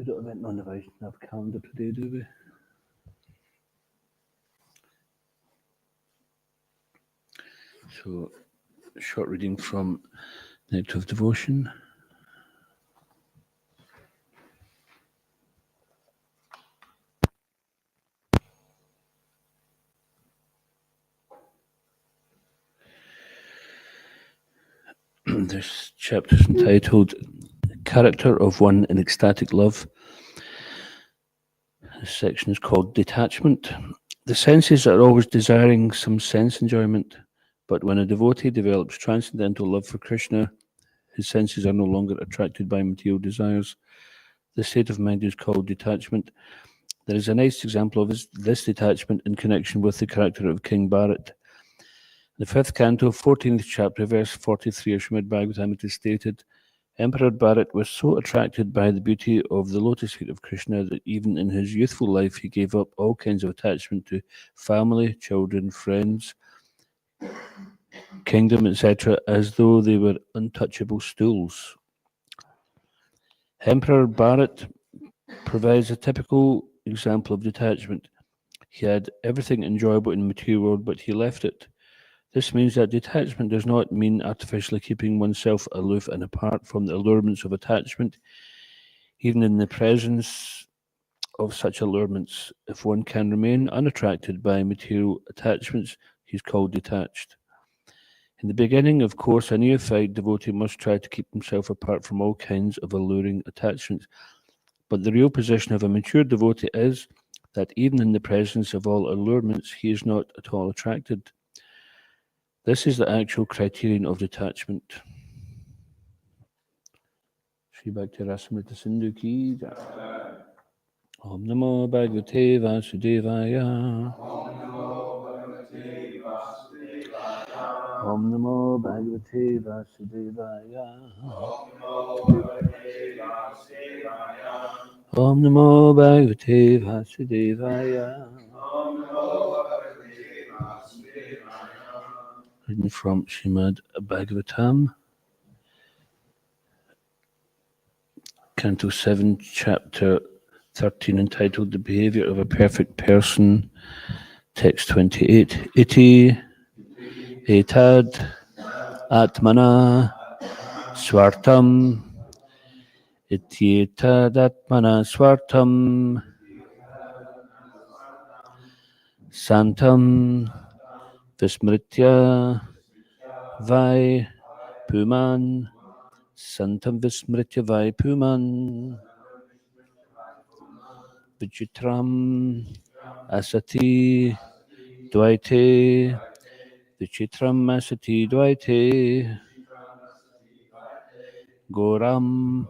don't have anything on the Vaishnav calendar today, do we? So, short reading from Nectar of Devotion. This chapter is entitled Character of One in Ecstatic Love. This section is called Detachment. The senses are always desiring some sense enjoyment, but when a devotee develops transcendental love for Krishna, his senses are no longer attracted by material desires. This state of mind is called detachment. There is a nice example of this detachment in connection with the character of King Bharat. In the 5th canto, 14th chapter, verse 43 of Srimad Bhagavatam, it is stated, Emperor Bharat was so attracted by the beauty of the lotus feet of Krishna that even in his youthful life he gave up all kinds of attachment to family, children, friends, kingdom, etc., as though they were untouchable stools. Emperor Bharat provides a typical example of detachment. He had everything enjoyable in the material world, but he left it. This means that detachment does not mean artificially keeping oneself aloof and apart from the allurements of attachment. Even in the presence of such allurements, if one can remain unattracted by material attachments, he is called detached. In the beginning, of course, a neophyte devotee must try to keep himself apart from all kinds of alluring attachments. But the real position of a mature devotee is that even in the presence of all allurements, he is not at all attracted. This is the actual criterion of detachment. Shri Bhakti Rasamrita Sindhu ki jai. Om Namo Bhagavate Vasudevaya. Om Namo Bhagavate Vasudevaya. Om Namo Bhagavate Vasudevaya. Written from Srimad Bhagavatam, Canto 7, Chapter 13, entitled The Behavior of a Perfect Person, Text 28. Iti etad atmana swartam. Iti etad atmana swartam. Santam vismritya vai puman. Santam vismritya vai puman. Vichitram asati dvaite. Vichitram asati dvaite. Goram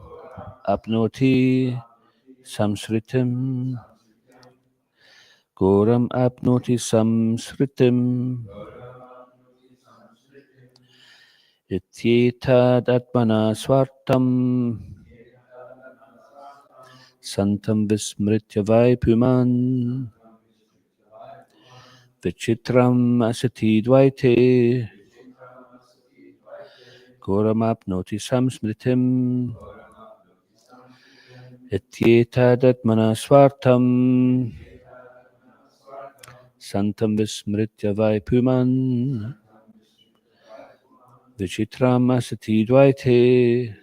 apnoti samsritim. Goram apnoti samsritim. Ityetad atmana swartam. Santam vismritya vaipuman. Vichitram asati dvaite. Goram apnoti samsmritim. Ityetad atmana swartam. Santam vismritya vaipuman. Vichitram asati dvaite.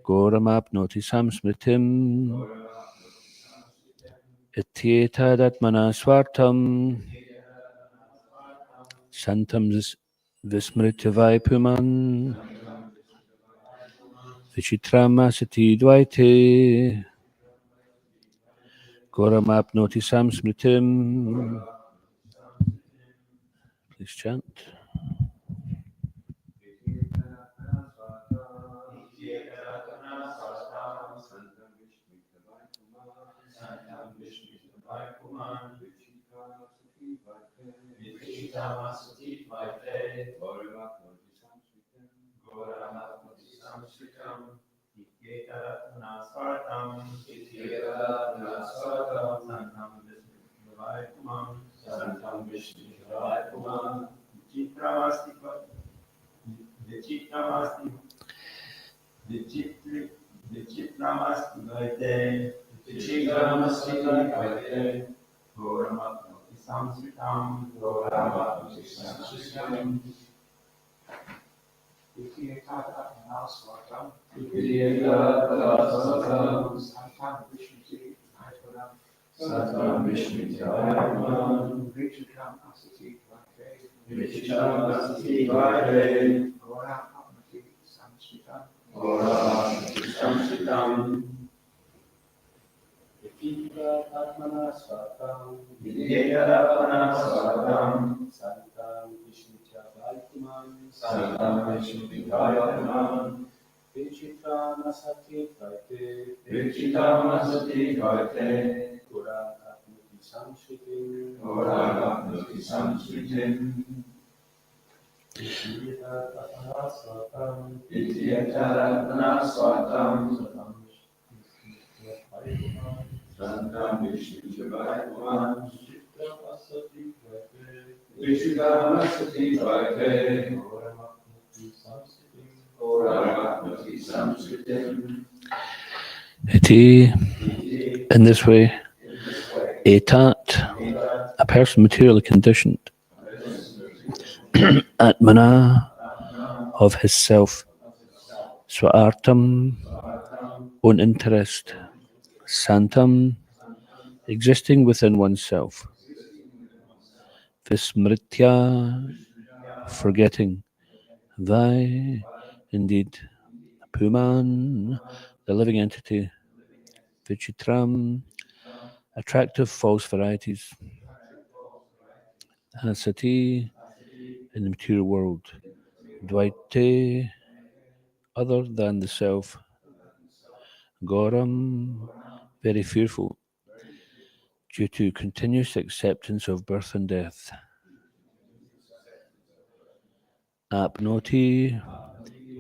Goram apnoti samsmritim. Ityetad atmana swartam. Santam vismritya vaipuman. Vichitram asati dvaite. Goram apnoti samsmritim. Please chant. Vichitramasti vaite, Vichitramasti vaite, Goramatmati samsritam, Goramatmati samsritam, Vichitatamanasvatam, Vichitatamanasvatam, Santam Vishnuti Vaitaram, Santam Vishnuti Vaitaram, Vichitram Asati Vaite, Vichitram Asati Vaite, Goramatmati samsritam, Goramatmati samsritam, Vichitatamanasvatam, Vichitatamanasvatam, Santam Vishnuti Vaitaram, Santam Vishnuti Vaitaram, Vichitram Asati Vaite, Goramatmati samsritam, Goramatmati samsritam, Vichitatamanasvatam, Vichitatamanasvatam, Santam Vishnuti Vaitaram, Vichitram Asati Vaite, Goramatmati samsritam, Iti, in this way, etat, a person materially conditioned, atmana, of his self, swartam, own interest, santam, existing within oneself, vismritya, forgetting, vai, indeed, puman, the living entity, vichitram, attractive false varieties, asati, in the material world, dvaite, other than the self, goram, very fearful, due to continuous acceptance of birth and death. Apnoti,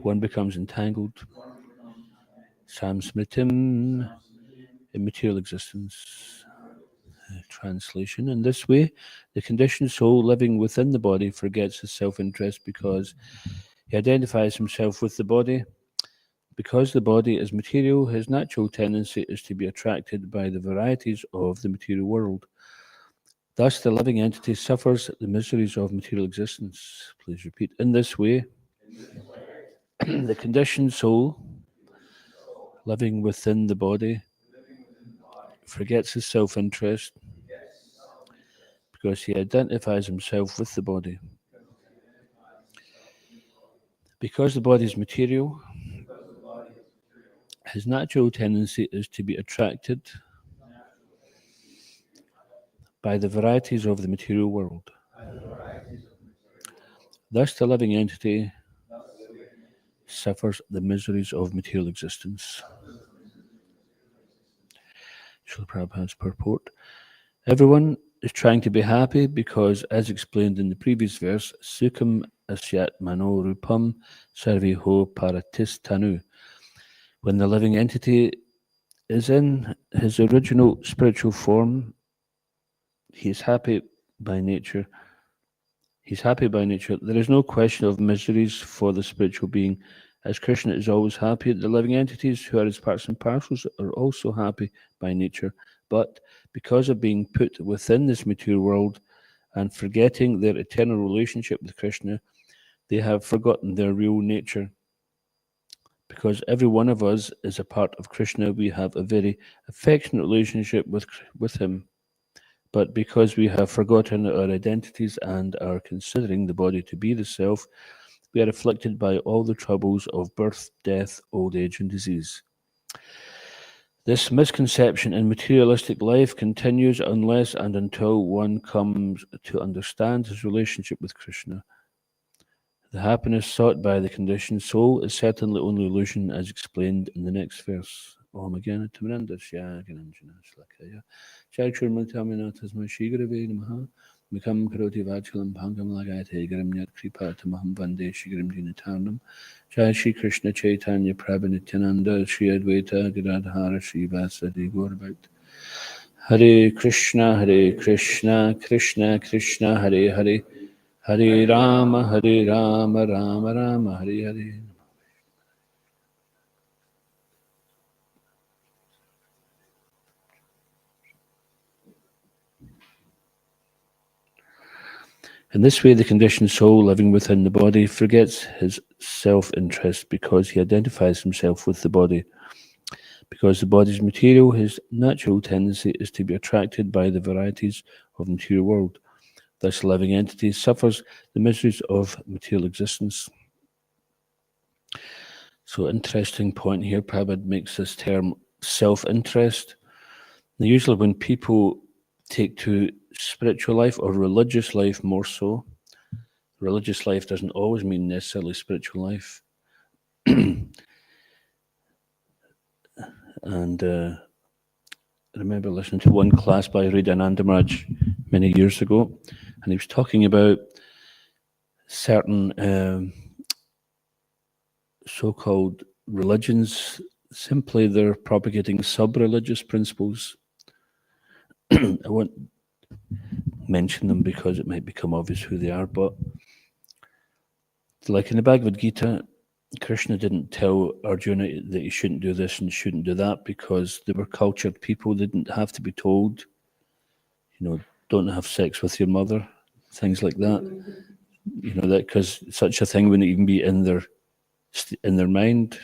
one becomes entangled. Samsmritim, immaterial existence. Translation: in this way, the conditioned soul living within the body forgets his self-interest because he identifies himself with the body. Because the body is material, his natural tendency is to be attracted by the varieties of the material world. Thus, the living entity suffers the miseries of material existence. Please repeat. In this way, the conditioned soul living within the body forgets his self-interest because he identifies himself with the body. Because the body is material, his natural tendency is to be attracted by the varieties of the material world. Thus, the living entity suffers the miseries of material existence. Srila Prabhupada's purport. Everyone is trying to be happy because, as explained in the previous verse, Sukham asyat mano rupam sarviho paratistanu. When the living entity is in his original spiritual form, he is happy by nature. He's happy by nature. There is no question of miseries for the spiritual being, as Krishna is always happy. The living entities who are his parts and parcels are also happy by nature. But because of being put within this material world and forgetting their eternal relationship with Krishna, they have forgotten their real nature. Because every one of us is a part of Krishna, we have a very affectionate relationship with him. But because we have forgotten our identities and are considering the body to be the self, we are afflicted by all the troubles of birth, death, old age, and disease. This misconception in materialistic life continues unless and until one comes to understand his relationship with Krishna. The happiness sought by the conditioned soul is certainly only illusion, as explained in the next verse. Om Agana Tamarandasya Gananjana Slakaya Chakshurmataminatasma Shigrave Namaha Mikam Karoti Vachalam Pangam Lagate Garamnyat Kripa Tamaham Vande Shigrim Dinatarnam Jai Shri Krishna Chaitanya Prabhu Shri Advaita Gadadhara Shri Vasadi Gaurabhat Hare Krishna Krishna Krishna Hare Hare Hare Rama, Rama Rama, Hare Hare. In this way, the conditioned soul living within the body forgets his self-interest because he identifies himself with the body. Because the body is material, his natural tendency is to be attracted by the varieties of the material world. This living entity suffers the miseries of material existence. So, interesting point here. Prabhupada makes this term self-interest. Now, usually when people take to spiritual life or religious life more so, religious life doesn't always mean necessarily spiritual life. And I remember listening to one class by Hridayananda Maharaj many years ago, and he was talking about certain so-called religions. Simply, they're propagating sub-religious principles. I won't mention them because it might become obvious who they are, but like in the Bhagavad Gita, Krishna didn't tell Arjuna that he shouldn't do this and shouldn't do that because they were cultured people. They didn't have to be told, don't have sex with your mother, things like that. That because such a thing wouldn't even be in their mind.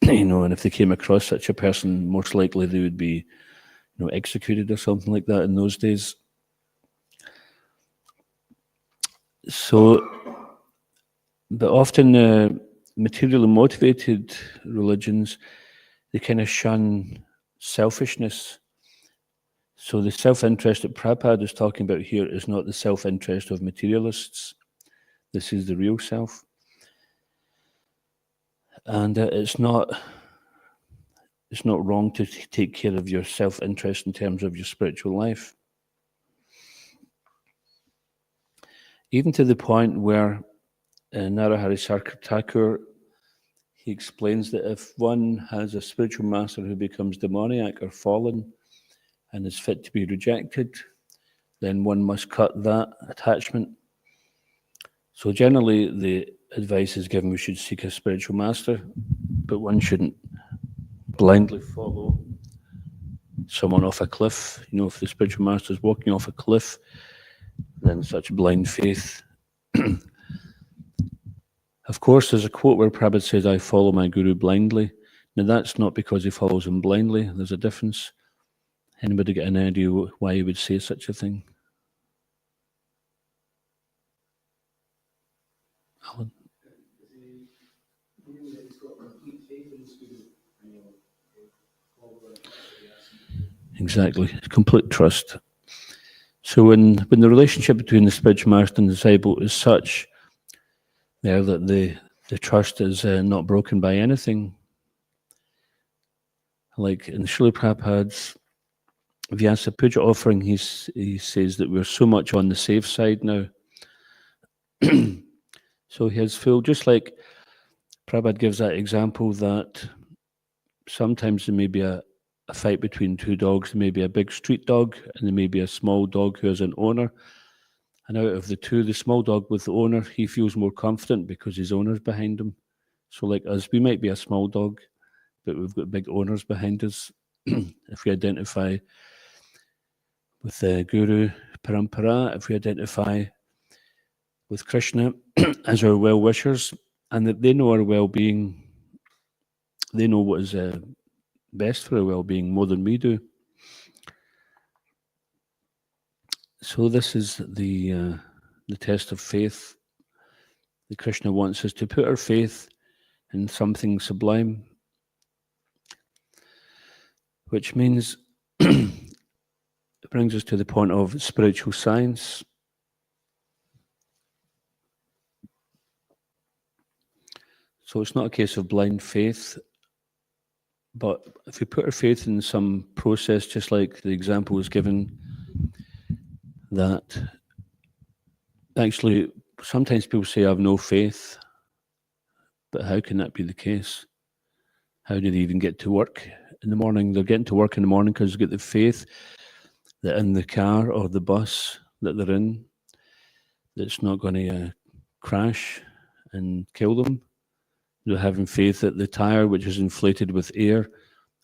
And if they came across such a person, most likely they would be, executed or something like that in those days. So, but often materially motivated religions, they kind of shun selfishness. So the self-interest that Prabhupada is talking about here is not the self-interest of materialists. This is the real self. And it's not wrong to take care of your self-interest in terms of your spiritual life. Even to the point where Narahari Thakur, he explains that if one has a spiritual master who becomes demoniac or fallen and is fit to be rejected, then one must cut that attachment. So generally the advice is given we should seek a spiritual master, but one shouldn't blindly follow someone off a cliff. If the spiritual master is walking off a cliff, then such blind faith. Of course, there's a quote where Prabhupada says, I follow my guru blindly. Now that's not because he follows him blindly. There's a difference. Anybody get an idea why he would say such a thing? Alan? Exactly, complete trust. So when the relationship between the spiritual master and the disciple is such there that the trust is not broken by anything, like in Srila Prabhupada's Vyasa Puja offering, he says that we're so much on the safe side now. So he has full, just like Prabhupada gives that example that sometimes there may be a fight between two dogs. There may be a big street dog and there may be a small dog who has an owner. And out of the two, the small dog with the owner, he feels more confident because his owner's behind him. So like us, we might be a small dog, but we've got big owners behind us. If we identify with the Guru Parampara, if we identify with Krishna as our well-wishers, and that they know our well-being, they know what is best for our well-being more than we do. So this is the test of faith. The Krishna wants us to put our faith in something sublime, which means it brings us to the point of spiritual science. So it's not a case of blind faith, but if we put our faith in some process, just like the example was given, that actually sometimes people say, I have no faith, but how can that be the case? How do they even get to work in the morning? They're getting to work in the morning because they get the faith that in the car or the bus that they're in, that's not going to crash and kill them. They're having faith that the tire, which is inflated with air,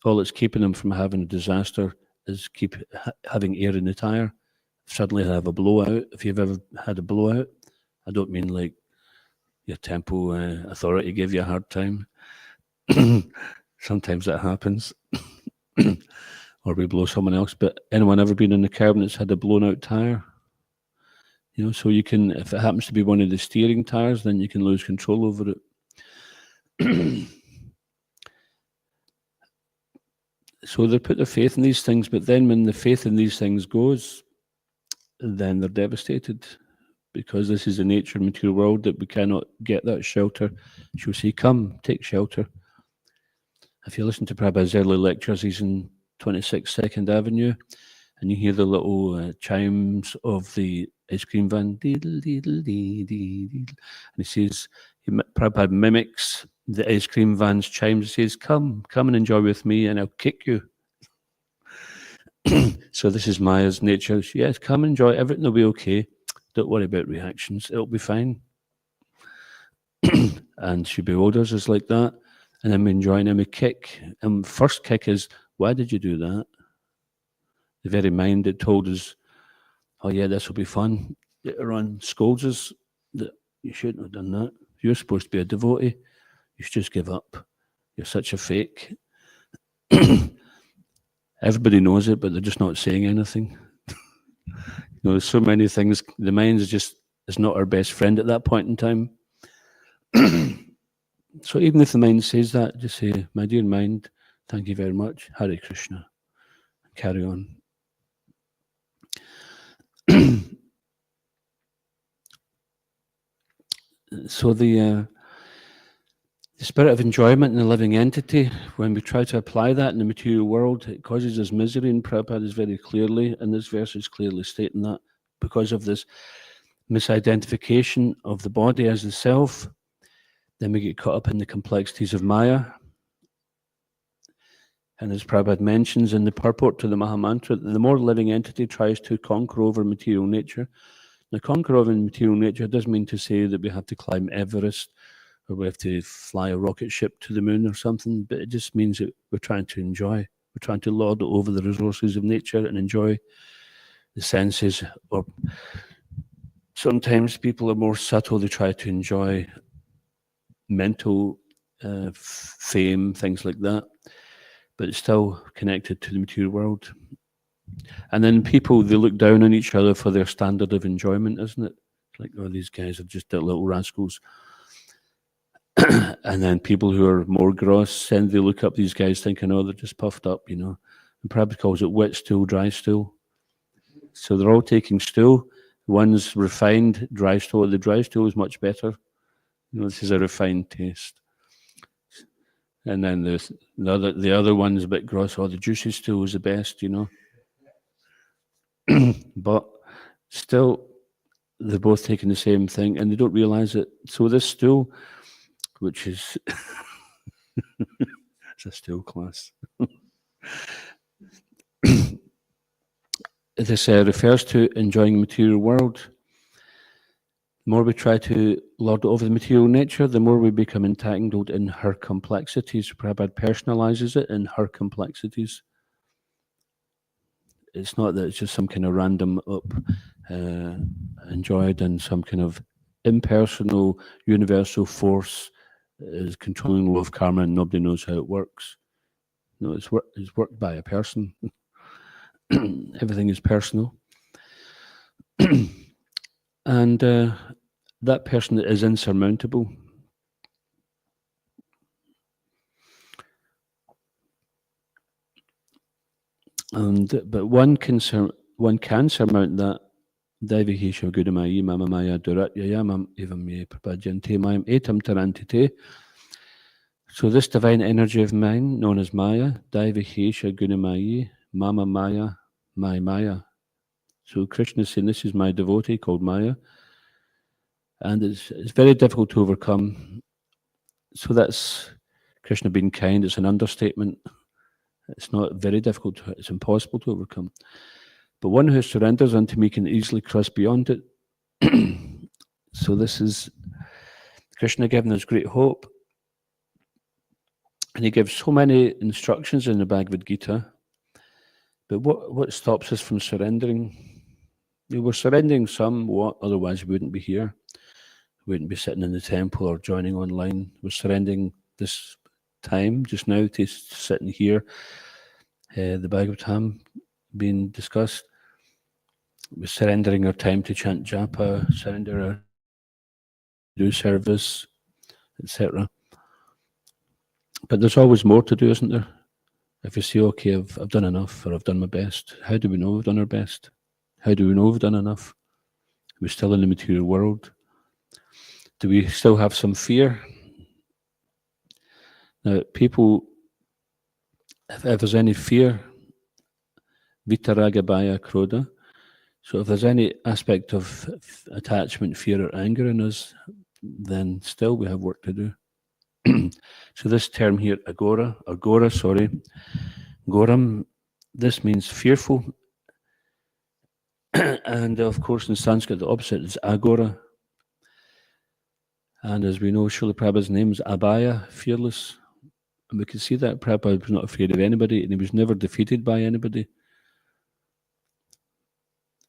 all that's keeping them from having a disaster is having air in the tire. suddenly have a blowout. If you've ever had a blowout, I don't mean like your temple authority gave you a hard time. Sometimes that happens. Or we blow someone else. But anyone ever been in the car when it's had a blown out tire? You know, so you can, if it happens to be one of the steering tires, then you can lose control over it. So they put their faith in these things, but then when the faith in these things goes, then they're devastated, because this is the nature of the material world, that we cannot get that shelter. She'll say, come, take shelter. If you listen to Prabhupada's early lectures, he's in 26 Second Avenue, and you hear the little chimes of the ice cream van, deedle, deedle, dee, dee, deedle. And he says, Prabhupada mimics the ice cream van's chimes. He says, come and enjoy with me, and I'll kick you. So this is Maya's nature. Yes, come and enjoy, everything will be okay. Don't worry about reactions, it'll be fine. And she bewilders us like that. And then we enjoy, and then we kick. And first kick is, why did you do that? The very mind that told us, oh yeah, this will be fun, later on scolds us that you shouldn't have done that. You're supposed to be a devotee. You should just give up. You're such a fake. Everybody knows it, but they're just not saying anything. You know, there's so many things. The mind is not our best friend at that point in time. So even if the mind says that, just say, my dear mind, thank you very much, Hare Krishna. Carry on. So the spirit of enjoyment in the living entity, when we try to apply that in the material world, it causes us misery, and Prabhupada is very clearly, and this verse is clearly stating that, because of this misidentification of the body as the self, then we get caught up in the complexities of Maya. And as Prabhupada mentions in the purport to the Mahamantra, the more the living entity tries to conquer over material nature. Now, conquer over material nature doesn't mean to say that we have to climb Everest, or we have to fly a rocket ship to the moon or something, but it just means that we're trying to enjoy. We're trying to lord over the resources of nature and enjoy the senses. Or sometimes people are more subtle, they try to enjoy mental fame, things like that, but it's still connected to the material world. And then people, they look down on each other for their standard of enjoyment, isn't it? Like, oh, these guys are just little rascals. And then people who are more gross, then they look up these guys thinking, oh, they're just puffed up, you know. And Prabhupada calls it wet stool, dry stool. So they're all taking stool. One's refined, dry stool. The dry stool is much better. You know, this is a refined taste. And then the other one's a bit gross. Oh, the juicy stool is the best, you know. But still, they're both taking the same thing, and they don't realize it. So this stool, which is it's a stool class. This refers to enjoying the material world. The more we try to lord over the material nature, the more we become entangled in her complexities. Prabhupada personalizes it in her complexities. It's not that it's just some kind of random enjoyed in some kind of impersonal, universal force is controlling law of karma and nobody knows how it works. No, it's worked by a person. Everything is personal. And that person is insurmountable. But one can surmount that. Daivihesha Gudamayi Mama Maya Duratyayamam Evam Ye Prapajante Mayam Etam Tarantite. So this divine energy of mine, known as Maya, Daivihesha Gunamayi, Mama Maya, my Maya. So Krishna is saying, this is my devotee called Maya. And it's very difficult to overcome. So that's Krishna being kind. It's an understatement. It's not very difficult. It's impossible to overcome. But one who surrenders unto me can easily cross beyond it. So this is Krishna giving us great hope. And he gives so many instructions in the Bhagavad Gita. But what stops us from surrendering? We're surrendering somewhat, otherwise we wouldn't be here. We wouldn't be sitting in the temple or joining online. We're surrendering this time just now to sit and hear the Bhagavatam being discussed. We're surrendering our time to chant japa, surrender our do service, etc. But there's always more to do, isn't there? If you say, okay, I've done enough, or I've done my best, how do we know we've done our best? How do we know we've done enough? We're still in the material world. Do we still have some fear? Now, people, if there's any fear, vitaraga bhaya krodha, so if there's any aspect of attachment, fear, or anger in us, then still we have work to do. So this term here, agora, goram, this means fearful. And of course in Sanskrit the opposite is agora. And as we know, Srila Prabhupada's name is Abhaya, fearless. And we can see that Prabhupada was not afraid of anybody, and he was never defeated by anybody.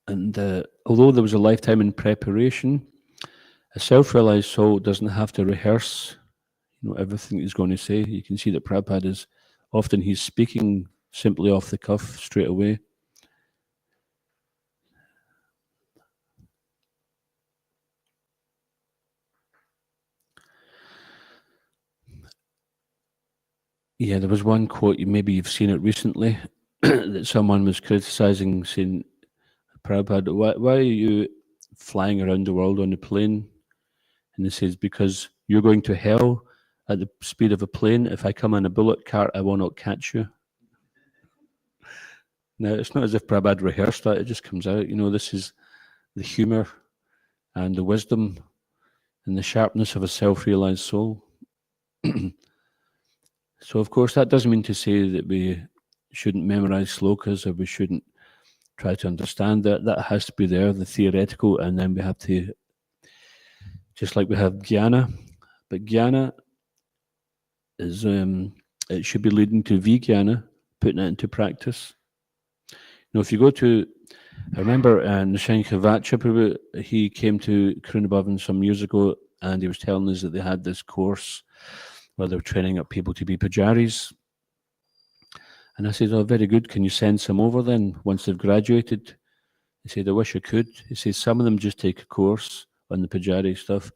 And although there was a lifetime in preparation, a self-realized soul doesn't have to rehearse, everything he's going to say. You can see that Prabhupada is often he's speaking simply off the cuff straight away. Yeah, there was one quote, maybe you've seen it recently, that someone was criticizing, saying, Prabhupada, why are you flying around the world on a plane? And he says, because you're going to hell at the speed of a plane. If I come in a bullet cart, I will not catch you. Now, it's not as if Prabhupada rehearsed that, it just comes out. This is the humor and the wisdom and the sharpness of a self-realized soul. So, of course, that doesn't mean to say that we shouldn't memorize slokas or we shouldn't try to understand that. That has to be there, the theoretical, and then we have to, just like we have jnana, but jnana is, it should be leading to vijnana, putting it into practice. If you go to, I remember Nishankha Prabhu, he came to Karunabhavan some years ago, and he was telling us that they had this course where they were training up people to be pujaris. And I said, oh, very good. Can you send some over then once they've graduated? He said, I wish I could. He says, some of them just take a course on the pujari stuff,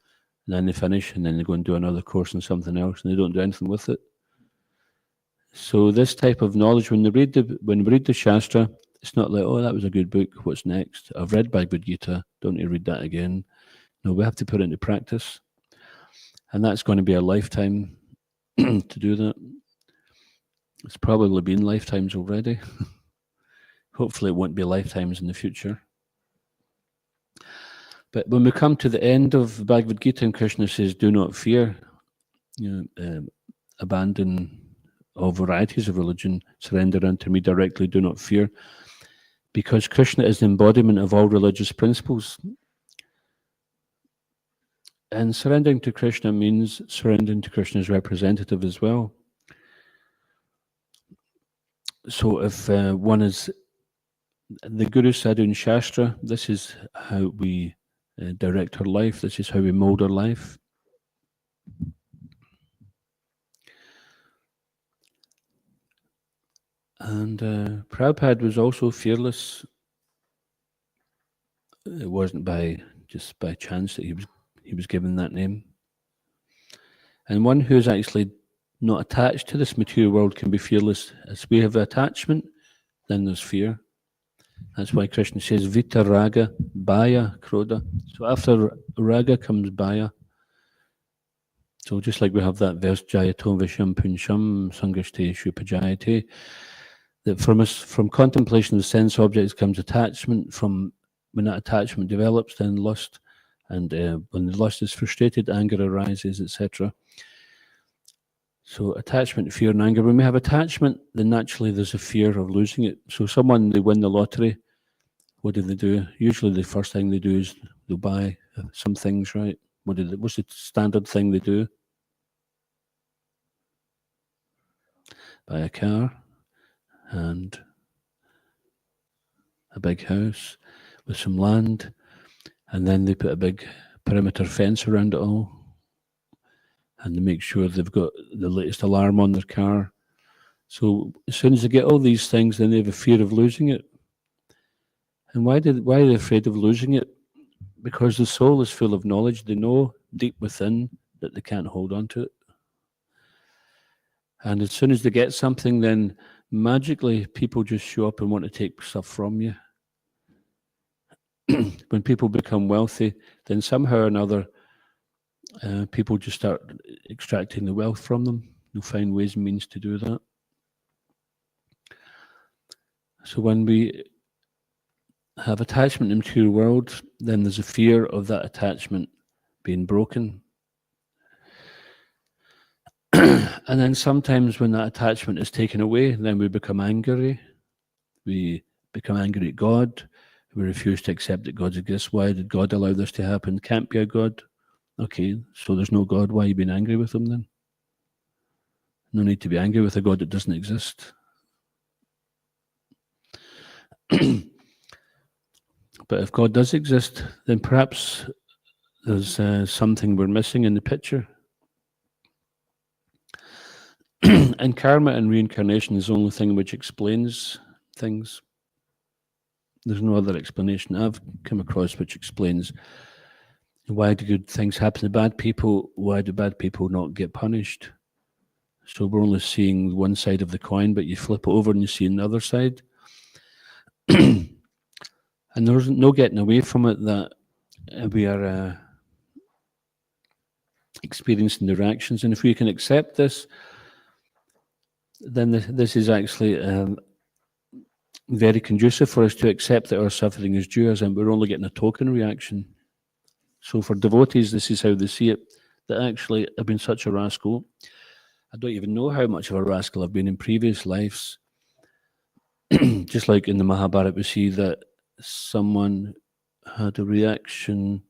and then they finish, and then they go and do another course on something else, and they don't do anything with it. So this type of knowledge, when we read the Shastra, it's not like, oh, that was a good book, what's next? I've read Bhagavad Gita, don't need to read that again. No, we have to put it into practice. And that's going to be a lifetime to do that. It's probably been lifetimes already. Hopefully it won't be lifetimes in the future. But when we come to the end of Bhagavad Gita and Krishna says, do not fear, abandon all varieties of religion, surrender unto me directly, do not fear, because Krishna is the embodiment of all religious principles. And surrendering to Krishna means surrendering to Krishna's representative as well. So if one is the Guru, Sadhu and Shastra, this is how we direct our life, this is how we mold our life. And Prabhupada was also fearless. It wasn't just by chance that he was given that name. And one who is actually not attached to this material world can be fearless. As we have attachment, then there's fear. That's why Krishna says Vita Raga Bhaya Krodha. So after Raga comes Bhaya. So just like we have that verse Jayato Visham Punsham Sangashteshu Pajayate, that from contemplation of sense objects comes attachment. From when that attachment develops, then lust, and when the lust is frustrated, anger arises, etc. So attachment, fear, and anger. When we have attachment, then naturally there's a fear of losing it. So someone, they win the lottery, what do? Usually the first thing they do is they'll buy some things, right? What's the standard thing they do? Buy a car and a big house. with some land, and then they put a big perimeter fence around it all, and they make sure they've got the latest alarm on their car. So as soon as they get all these things, then they have a fear of losing it. And why are they afraid of losing it? Because the soul is full of knowledge. They know deep within that they can't hold on to it. And as soon as they get something, then magically people just show up and want to take stuff from you. When people become wealthy, then somehow or another, people just start extracting the wealth from them. They'll find ways and means to do that. So when we have attachment in the material world, then there's a fear of that attachment being broken. And then sometimes when that attachment is taken away, then we become angry. We become angry at God. We refuse to accept that God exists. Why did God allow this to happen? Can't be a God. Okay, so there's no God. Why are you being angry with him then? No need to be angry with a God that doesn't exist. But if God does exist, then perhaps there's something we're missing in the picture. And karma and reincarnation is the only thing which explains things. There's no other explanation I've come across which explains why do good things happen to bad people, why do bad people not get punished. So we're only seeing one side of the coin, but you flip it over and you see another side. And there's no getting away from it that we are experiencing the reactions. And if we can accept this, then this is actually very conducive for us to accept that our suffering is due us and we're only getting a token reaction. So for devotees, this is how they see it, that actually I've been such a rascal. I don't even know how much of a rascal I've been in previous lives. Just like in the Mahabharata, we see that someone had a reaction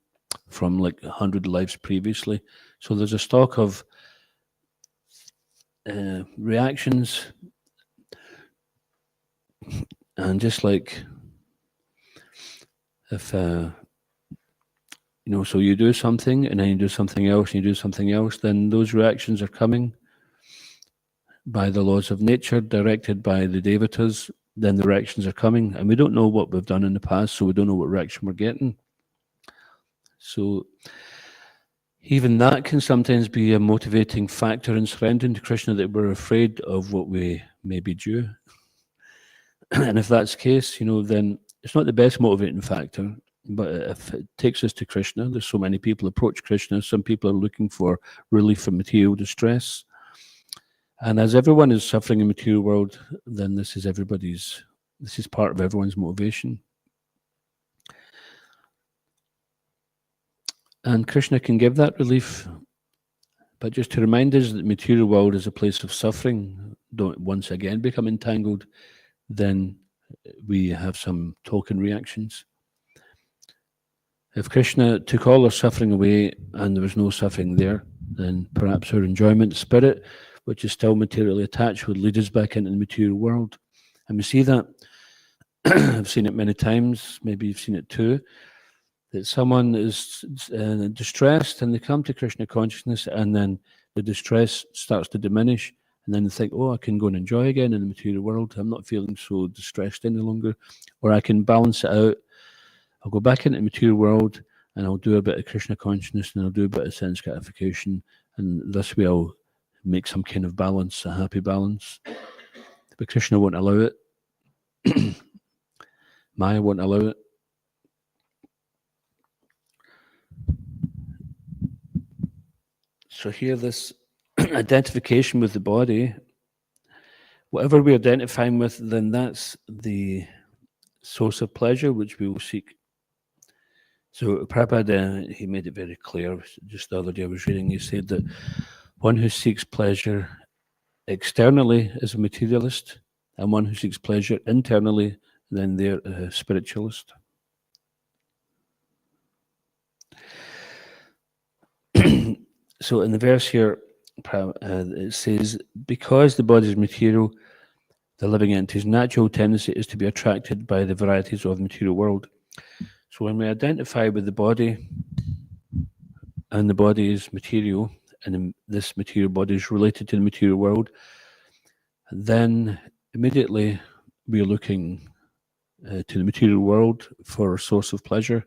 from like 100 lives previously. So there's a stock of reactions, and just like if so you do something and then you do something else and you do something else, then those reactions are coming by the laws of nature, directed by the devatas. Then the reactions are coming, and we don't know what we've done in the past, so we don't know what reaction we're getting. So even that can sometimes be a motivating factor in surrendering to Krishna, that we're afraid of what we may be due. And if that's the case, then it's not the best motivating factor. But if it takes us to Krishna, there's so many people approach Krishna. Some people are looking for relief from material distress. And as everyone is suffering in the material world, then this is part of everyone's motivation. And Krishna can give that relief. But just to remind us that the material world is a place of suffering, don't once again become entangled, then we have some token reactions. If Krishna took all our suffering away and there was no suffering there, then perhaps our enjoyment spirit, which is still materially attached, would lead us back into the material world. And we see that. I've seen it many times, maybe you've seen it too, that someone is distressed and they come to Krishna consciousness, and then the distress starts to diminish, and then they think, oh, I can go and enjoy again in the material world. I'm not feeling so distressed any longer. Or I can balance it out. I'll go back into the material world and I'll do a bit of Krishna consciousness and I'll do a bit of sense gratification, and this way I'll make some kind of balance, a happy balance. But Krishna won't allow it. Maya won't allow it. So here, this identification with the body, whatever we're identifying with, then that's the source of pleasure which we will seek. So Prabhupada, he made it very clear. Just the other day I was reading, he said that one who seeks pleasure externally is a materialist, and one who seeks pleasure internally, then they're a spiritualist. So in the verse here, it says, because the body is material, the living entity's natural tendency is to be attracted by the varieties of the material world. So when we identify with the body, and the body is material, and this material body is related to the material world, then immediately we're looking to the material world for a source of pleasure.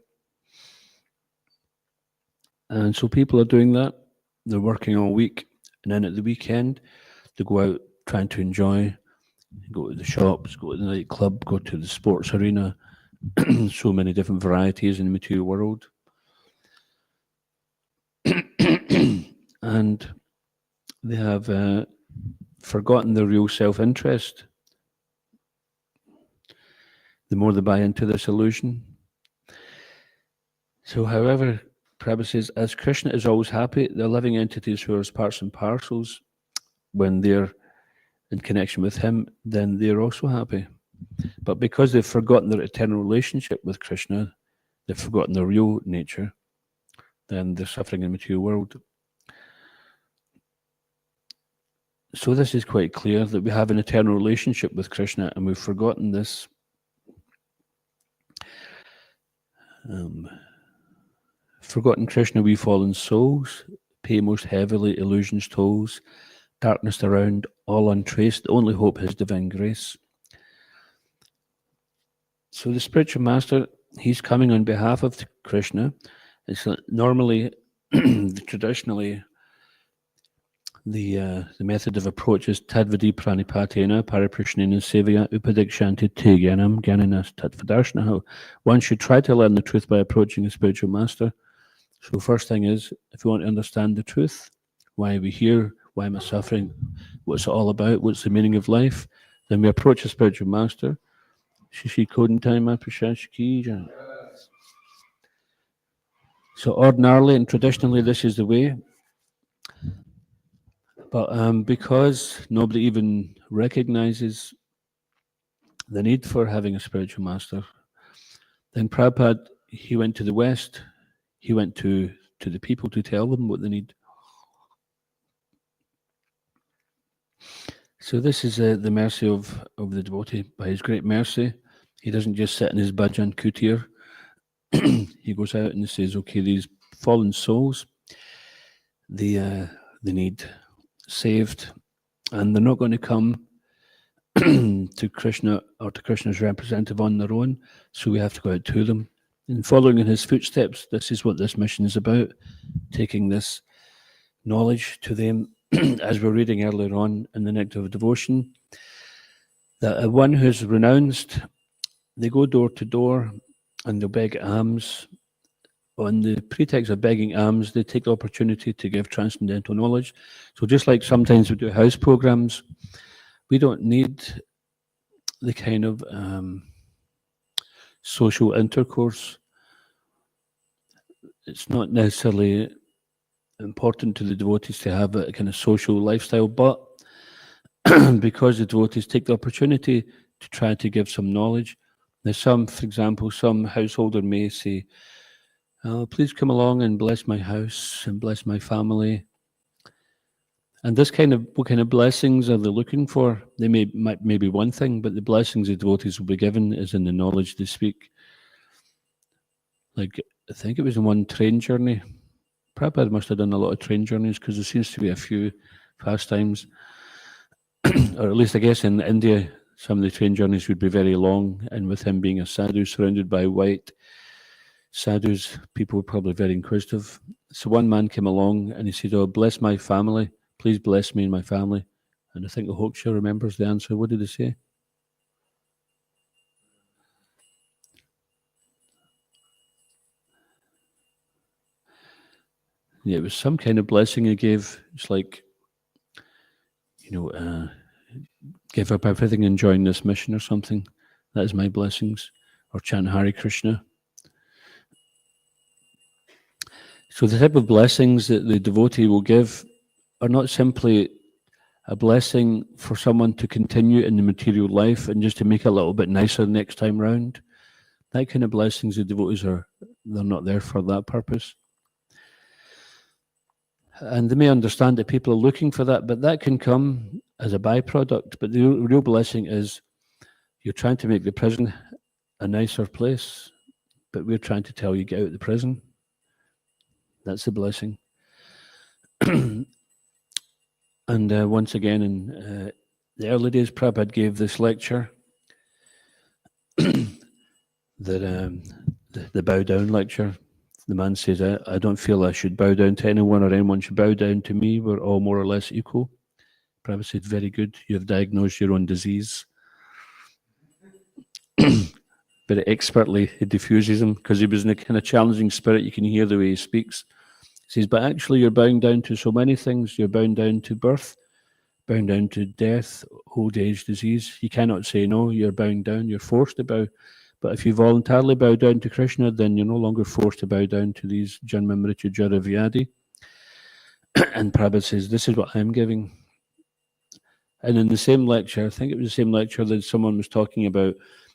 And so people are doing that. They're working all week, and then at the weekend, they go out trying to enjoy, go to the shops, go to the nightclub, go to the sports arena. So many different varieties in the material world. And they have forgotten their real self-interest. The more they buy into this illusion. So, however, Prabhupada says, as Krishna is always happy, the living entities who are as parts and parcels, when they're in connection with him, then they're also happy. But because they've forgotten their eternal relationship with Krishna, they've forgotten their real nature, then they're suffering in the material world. So this is quite clear that we have an eternal relationship with Krishna, and we've forgotten this. Forgotten Krishna, we fallen souls, pay most heavily illusion's tolls, darkness around, all untraced, the only hope is divine grace. So the spiritual master, he's coming on behalf of Krishna. It's normally, traditionally, the method of approach is Tadvadi Pranipatena Pariprashnena Sevya Upadikshanti Te Gyanam Gyananas Tatvadarshanaho. One should try to learn the truth by approaching a spiritual master. So first thing is, if you want to understand the truth, why are we here, why am I suffering, what's it all about, what's the meaning of life, then we approach a spiritual master. Shishi Kodentai Maprashashki. So ordinarily and traditionally this is the way. But because nobody even recognizes the need for having a spiritual master, then Prabhupada, he went to the West, he went to the people to tell them what they need. So this is the mercy of the devotee. By his great mercy, he doesn't just sit in his bhajan kutir. He goes out and he says, okay, these fallen souls, they need saved, and they're not going to come to Krishna or to Krishna's representative on their own, so we have to go out to them. And following in his footsteps, this is what this mission is about, taking this knowledge to them, as we're reading earlier on in the Nectar of Devotion, that one who's renounced, they go door to door and they'll beg alms. On the pretext of begging alms, they take the opportunity to give transcendental knowledge. So just like sometimes we do house programs, we don't need the kind of social intercourse. It's not necessarily important to the devotees to have a kind of social lifestyle, but because the devotees take the opportunity to try to give some knowledge. There's some, for example, some householder may say, please come along and bless my house and bless my family. And this what kind of blessings are they looking for? They may be one thing, but the blessings the devotees will be given is in the knowledge they speak. Like, I think it was in one train journey. Prabhupada must have done a lot of train journeys because there seems to be a few pastimes. Or at least I guess in India, some of the train journeys would be very long. And with him being a sadhu surrounded by white sadhus, people were probably very inquisitive. So one man came along and he said, oh, bless my family. Please bless me and my family. And I think the Hoksha remembers the answer. What did he say? Yeah, it was some kind of blessing he gave. It's like, give up everything and join this mission or something. That is my blessings. Or chant Hare Krishna. So the type of blessings that the devotee will give are not simply a blessing for someone to continue in the material life and just to make it a little bit nicer next time round. That kind of blessings, the devotees they're not there for that purpose. And they may understand that people are looking for that, but that can come as a byproduct. But the real blessing is you're trying to make the prison a nicer place. but we're trying to tell you get out of the prison. That's the blessing. And once again, in the early days, Prabhupada gave this lecture, the bow down lecture. The man says, I don't feel I should bow down to anyone or anyone should bow down to me. We're all more or less equal. Prabhupada said, very good. You have diagnosed your own disease. Very expertly, he diffuses him because he was in a kind of challenging spirit. You can hear the way he speaks. He says, but actually you're bound down to so many things. You're bound down to birth, bound down to death, old age, disease. You cannot say no. You're bound down. You're forced to bow. But if you voluntarily bow down to Krishna, then you're no longer forced to bow down to these Janma Mrityu Jara Vyadi. And Prabhupada says, this is what I'm giving. And in the same lecture, I think it was the same lecture that someone was talking about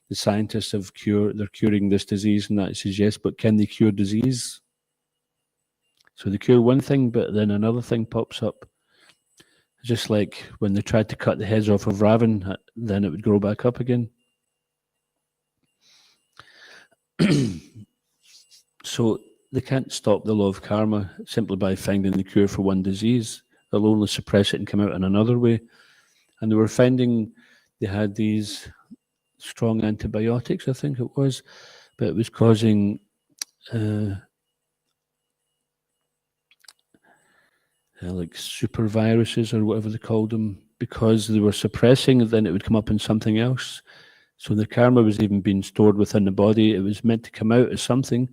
the scientists they're curing this disease, and that he says, yes, but can they cure disease? So they cure one thing, but then another thing pops up. Just like when they tried to cut the heads off of Ravan, then it would grow back up again. So they can't stop the law of karma simply by finding the cure for one disease. They'll only suppress it and come out in another way. And they were finding they had these strong antibiotics, I think it was, but it was causing like super viruses or whatever they called them, because they were suppressing, then it would come up in something else. So the karma was even being stored within the body. It was meant to come out as something,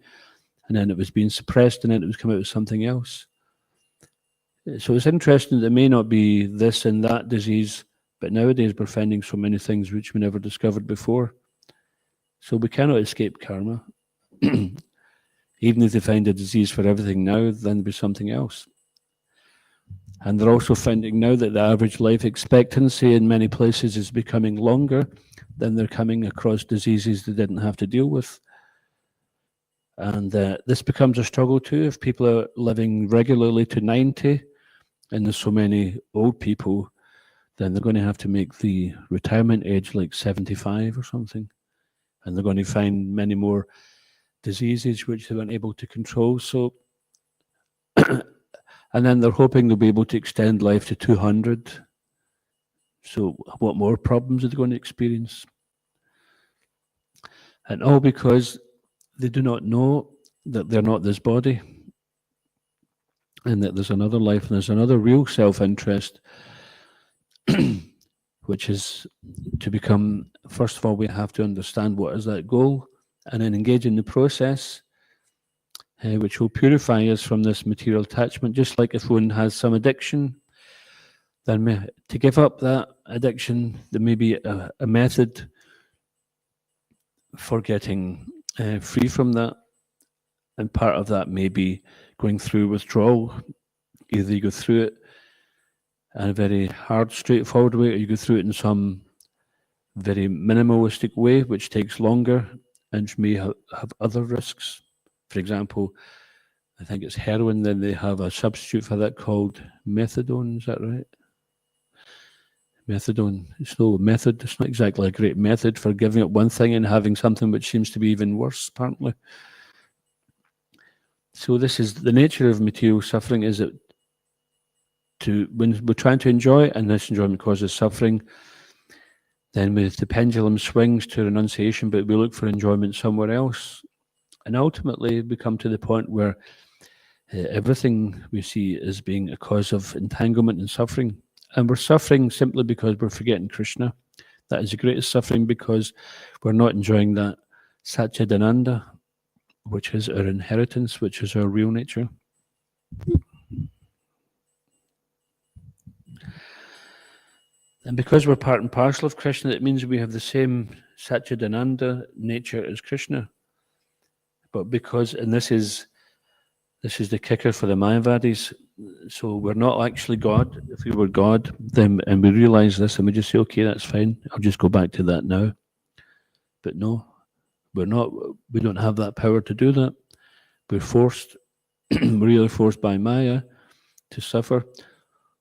and then it was being suppressed, and then it was come out as something else. So it's interesting that it may not be this and that disease, but nowadays we're finding so many things which we never discovered before. So we cannot escape karma. Even if they find a disease for everything now, then there'll be something else. And they're also finding now that the average life expectancy in many places is becoming longer. Then they're coming across diseases they didn't have to deal with. And this becomes a struggle too. If people are living regularly to 90, and there's so many old people, then they're going to have to make the retirement age like 75 or something. And they're going to find many more diseases which they weren't able to control. So, and then they're hoping they'll be able to extend life to 200. So what more problems are they going to experience? And all because they do not know that they're not this body, and that there's another life and there's another real self-interest, which is to become, first of all, we have to understand what is that goal, and then engage in the process, which will purify us from this material attachment. Just like if one has some addiction, then to give up that addiction, there may be a method for getting free from that. And part of that may be going through withdrawal. Either you go through it in a very hard, straightforward way, or you go through it in some very minimalistic way, which takes longer and may have other risks. For example, I think it's heroin, then they have a substitute for that called methadone, is that right? Methadone. It's no method, it's not exactly a great method for giving up one thing and having something which seems to be even worse, apparently. So this is the nature of material suffering, is that when we're trying to enjoy and this enjoyment causes suffering, then the pendulum swings to renunciation, but we look for enjoyment somewhere else. And ultimately we come to the point where everything we see as being a cause of entanglement and suffering. And we're suffering simply because we're forgetting Krishna. That is the greatest suffering, because we're not enjoying that Satchidananda, which is our inheritance, which is our real nature. And because we're part and parcel of Krishna, it means we have the same Satchidananda nature as Krishna. But because, and this is the kicker for the Mayavadis, so we're not actually God. If we were God, then, and we realize this, and we just say, okay, that's fine, I'll just go back to that now. But no, we're not. We don't have that power to do that. We're forced, we're either forced by Maya to suffer,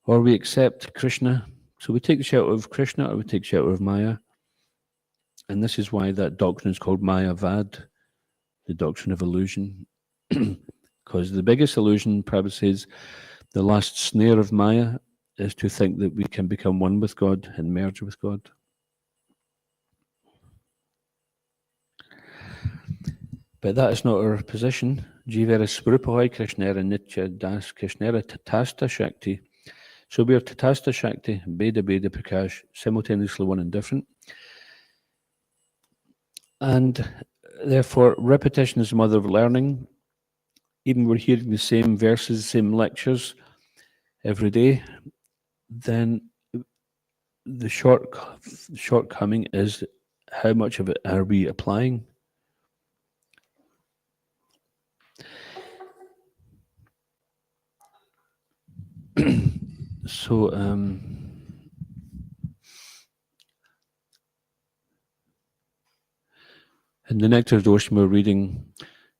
or we accept Krishna. So we take the shelter of Krishna, or we take shelter of Maya. And this is why that doctrine is called Mayavad. the doctrine of illusion. Because the biggest illusion, Prabhupada says, the last snare of Maya is to think that we can become one with God and merge with God. But that is not our position. Jivara Swarupahoy Krishnera Nitya Das Krishnera Tatasta Shakti. So we are Tatasta Shakti, Beda Beda Prakash, simultaneously one and different. And therefore, repetition is the mother of learning. Even we're hearing the same verses, same lectures every day, then the shortcoming is how much of it are we applying? So, in the Nectar of Devotion, we're reading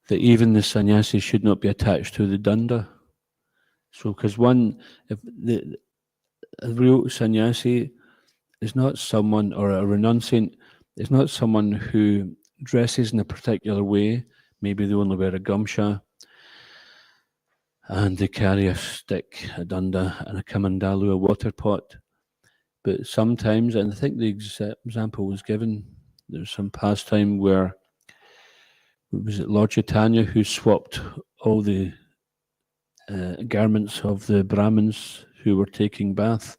that even the sannyasi should not be attached to the danda. So, because if the a real sannyasi is not someone, or a renunciant is not someone who dresses in a particular way. Maybe they only wear a gamcha and they carry a stick, a danda, and a kamandalu, a water pot. But sometimes, and I think the example was given, there's some pastime where, was it Lord Chaitanya who swapped all the garments of the Brahmins who were taking bath,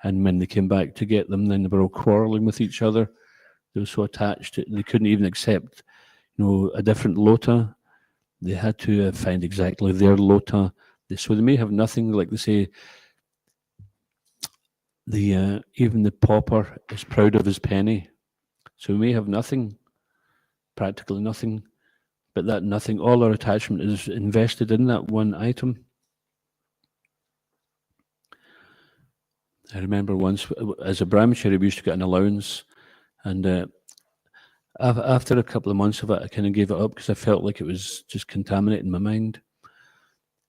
and when they came back to get them, then they were all quarrelling with each other. They were so attached, they couldn't even accept, a different lota. They had to find exactly their lota. So they may have nothing, like they say, even the pauper is proud of his penny. So we may have nothing, practically nothing, but that nothing, all our attachment is invested in that one item. I remember once, as a brahmachari, we used to get an allowance, and after a couple of months of it, I kind of gave it up because I felt like it was just contaminating my mind.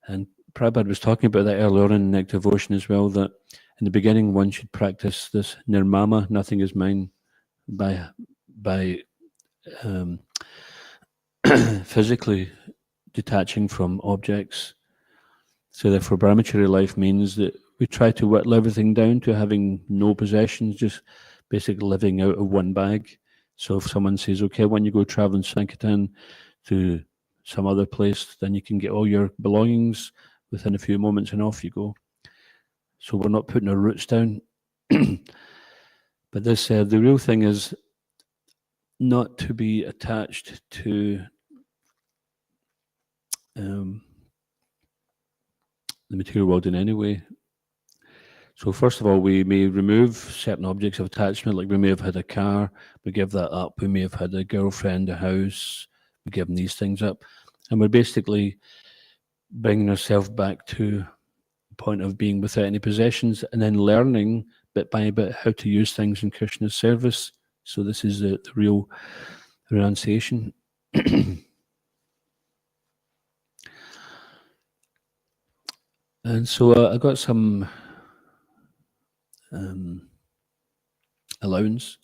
And Prabhupada was talking about that earlier in Nectar Devotion as well, that in the beginning one should practice this nirmama, nothing is mine, by physically detaching from objects. So therefore brahmachari life means that we try to whittle everything down to having no possessions, just basically living out of one bag. So if someone says, okay, when you go traveling Sankirtan to some other place, then you can get all your belongings within a few moments and off you go. So we're not putting our roots down. But this, the real thing is not to be attached to the material world in any way. So first of all, we may remove certain objects of attachment, like we may have had a car, we give that up. We may have had a girlfriend, a house, we give these things up. And we're basically bringing ourselves back to the point of being without any possessions, and then learning bit by bit how to use things in Krishna's service. So this is the real renunciation. And so I got some allowance,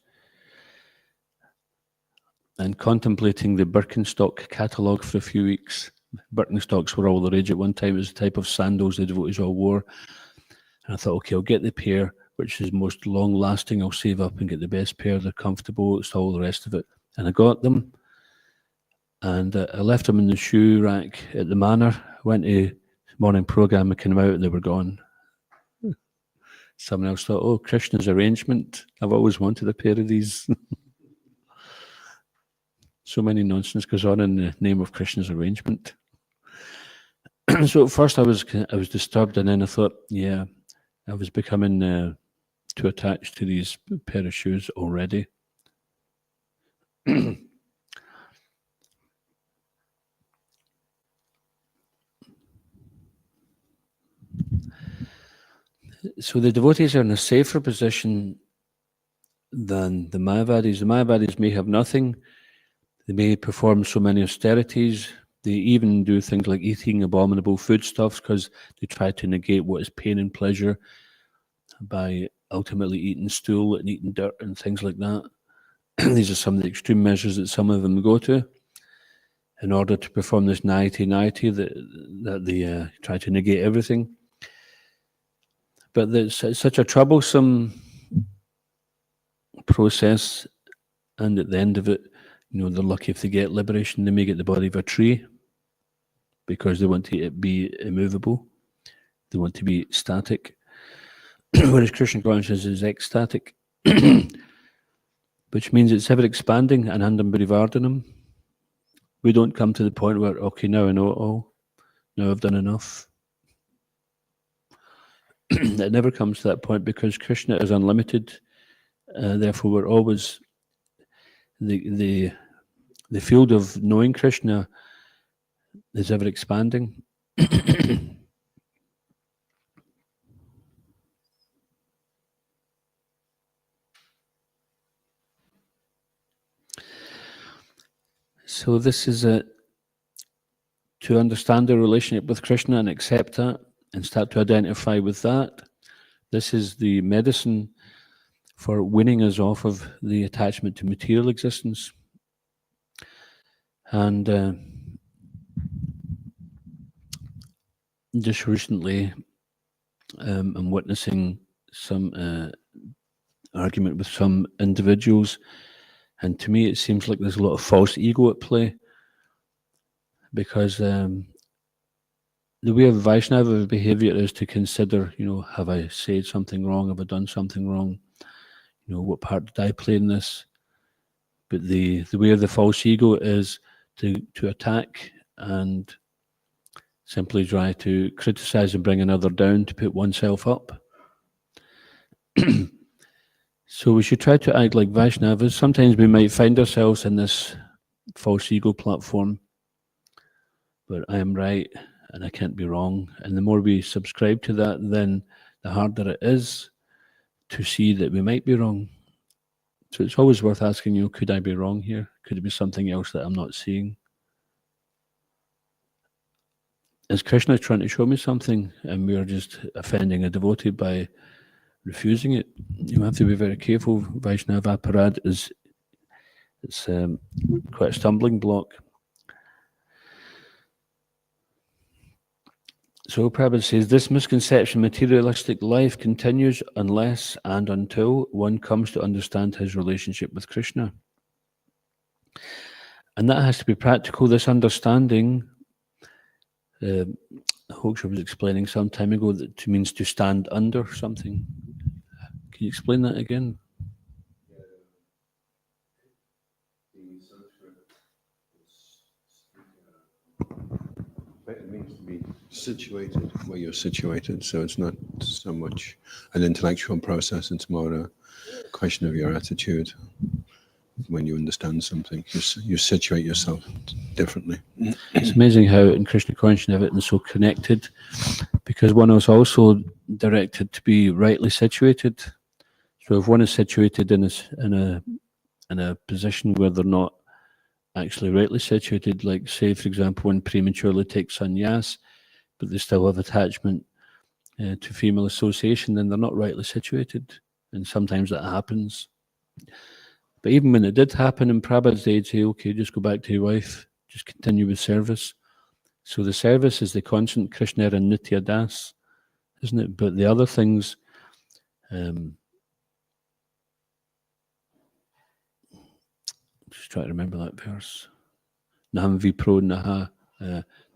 and contemplating the Birkenstock catalogue for a few weeks. Birkenstocks were all the rage at one time. It was the type of sandals the devotees all wore. And I thought, okay, I'll get the pair which is most long-lasting. I'll save up and get the best pair. They're comfortable. It's all the rest of it. And I got them. And I left them in the shoe rack at the manor. Went to morning program, I came out and they were gone. Someone else thought, oh, Krishna's arrangement. I've always wanted a pair of these. So many nonsense goes on in the name of Krishna's arrangement. So at first I was disturbed, and then I thought, yeah, I was becoming too attached to these pair of shoes already. So the devotees are in a safer position than the Mayavadis. The Mayavadis may have nothing. They may perform so many austerities. They even do things like eating abominable foodstuffs because they try to negate what is pain and pleasure by ultimately eating stool and eating dirt and things like that. These are some of the extreme measures that some of them go to. in order to perform this naiti that they try to negate everything. But it's such a troublesome process, and at the end of it, they're lucky if they get liberation. They may get the body of a tree because they want to be immovable. They want to be static. Whereas Krishna consciousness is ecstatic, which means it's ever expanding, and Anandam Vardanam. We don't come to the point where, okay, now I know it all. Now I've done enough. It never comes to that point because Krishna is unlimited. Therefore, we're always the field of knowing Krishna is ever expanding. So this is to understand the relationship with Krishna and accept that and start to identify with that. This is the medicine for winning us off of the attachment to material existence. And just recently, I'm witnessing some argument with some individuals, and to me it seems like there's a lot of false ego at play, because the way of Vaishnava behavior is to consider, have I said something wrong? Have I done something wrong? What part did I play in this? But the way of the false ego is to attack and simply try to criticize and bring another down to put oneself up. So we should try to act like Vaishnavas. Sometimes we might find ourselves in this false ego platform, but I am right and I can't be wrong. And the more we subscribe to that, then the harder it is to see that we might be wrong. So it's always worth asking, could I be wrong here? Could it be something else that I'm not seeing? Is Krishna trying to show me something and we're just offending a devotee by refusing it? You have to be very careful. Vaishnava aparad is quite a stumbling block. So Prabhupada says, this misconception, materialistic life continues unless and until one comes to understand his relationship with Krishna. And that has to be practical. This understanding, Hoksha was explaining some time ago, that it means to stand under something. Can you explain that again? It means to be situated where you're situated, so it's not so much an intellectual process, it's more a question of your attitude. When you understand something, you situate yourself differently. It's amazing how in Krishna consciousness everything's so connected, because one is also directed to be rightly situated. So if one is situated in a position where they're not actually rightly situated, like say for example one prematurely takes sannyas, but they still have attachment to female association, then they're not rightly situated, and sometimes that happens. But even when it did happen in Prabhupada's day, he'd say, okay, just go back to your wife, just continue with service. So the service is the constant Krishna and Nitya Das, isn't it? But the other things, just try to remember that verse. Naham vipro naha,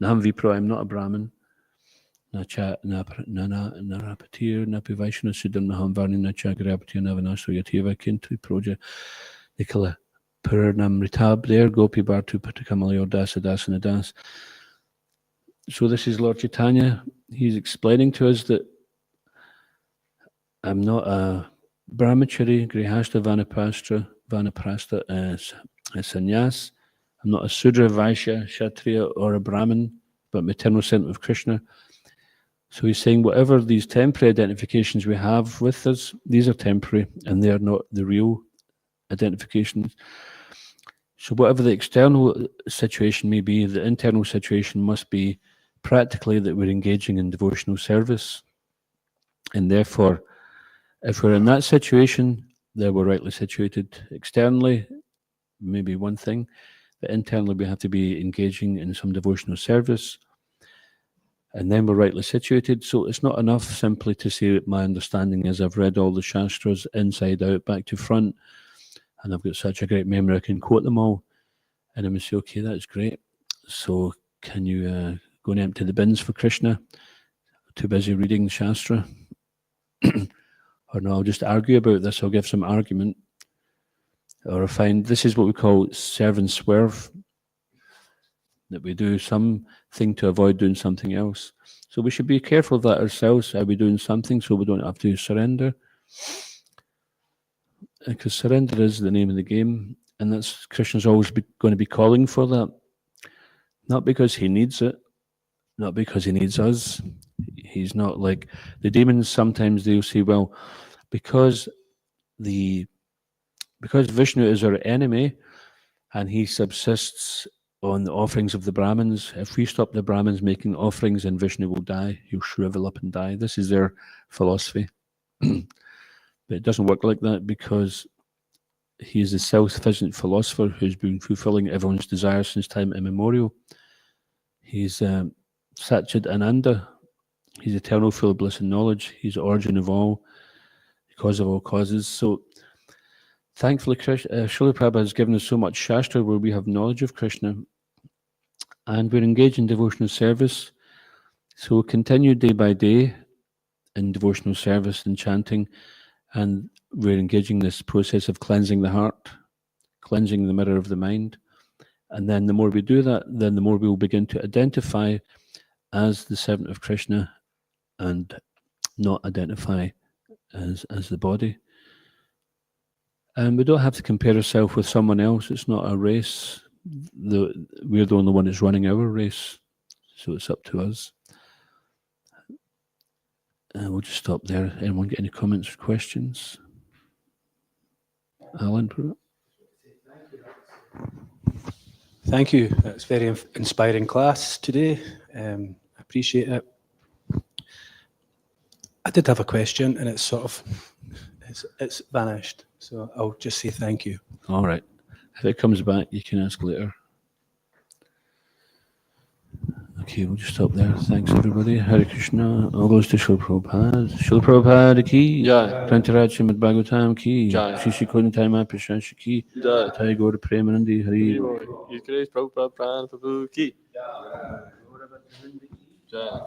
Naham vipro, I'm not a Brahmin. Nacha narapatir napivaishana sudam naham varni nacha grapatir navanaso yativa kintu proja nikala puranam ritab there gopi bartu patakamalayur dasa dasana das. So this is Lord Chaitanya. He's explaining to us that I'm not a brahmachari, grihastha, vanaprastha, sannyas. I'm not a Sudra, Vaishya, Kshatriya, or a Brahmin, but I'm eternal sent of Krishna. So he's saying whatever these temporary identifications we have with us, these are temporary and they are not the real identifications. So whatever the external situation may be, the internal situation must be practically that we're engaging in devotional service. And therefore, if we're in that situation, then we're rightly situated. Externally, maybe one thing. but internally we have to be engaging in some devotional service, and then we're rightly situated. So it's not enough simply to say that my understanding is I've read all the Shastras inside out, back to front, and I've got such a great memory I can quote them all. And I would say, okay, that's great. So can you go and empty the bins for Krishna? Too busy reading Shastra? Or no, I'll just argue about this. I'll give some argument. Or I find this is what we call serve and swerve, that we do something to avoid doing something else. So we should be careful of that ourselves. Are we doing something so we don't have to surrender? Because surrender is the name of the game, and that's Krishna's always going to be calling for that. Not because he needs it, not because he needs us. He's not like the demons. Sometimes they'll say, well, because Vishnu is our enemy and he subsists on the offerings of the Brahmins, if we stop the Brahmins making offerings, then Vishnu will die. He'll shrivel up and die. This is their philosophy. But it doesn't work like that, because he is a self-sufficient philosopher who's been fulfilling everyone's desires since time immemorial. He's Satchid Ananda. He's eternal, full of bliss and knowledge. He's the origin of all, the cause of all causes. So thankfully, Srila Prabhupada has given us so much Shastra where we have knowledge of Krishna, and we're engaged in devotional service. So we'll continue day by day in devotional service and chanting, and we're engaging this process of cleansing the heart, cleansing the mirror of the mind. And then the more we do that, then the more we will begin to identify as the servant of Krishna and not identify as the body. And we don't have to compare ourselves with someone else. It's not a race. We're the only one that's running our race. So it's up to us. We'll just stop there. Anyone get any comments or questions? Alan? Thank you. That's very inspiring class today. I appreciate it. I did have a question, and it's vanished. So I'll just say thank you. All right. If it comes back, you can ask later. Okay, we'll just stop there. Thanks, everybody. Hare Krishna. All goes to Srila Prabhupada. Srila Prabhupada ki. Jai. Grantaraj Srimad Bhagavatam ki. Jai. Shri Kuntai Mahaprashanshi ki. Jai. Thai Gaura Premanandi Hari. His Grace Prabhupada Prana Prabhu ki. Jai.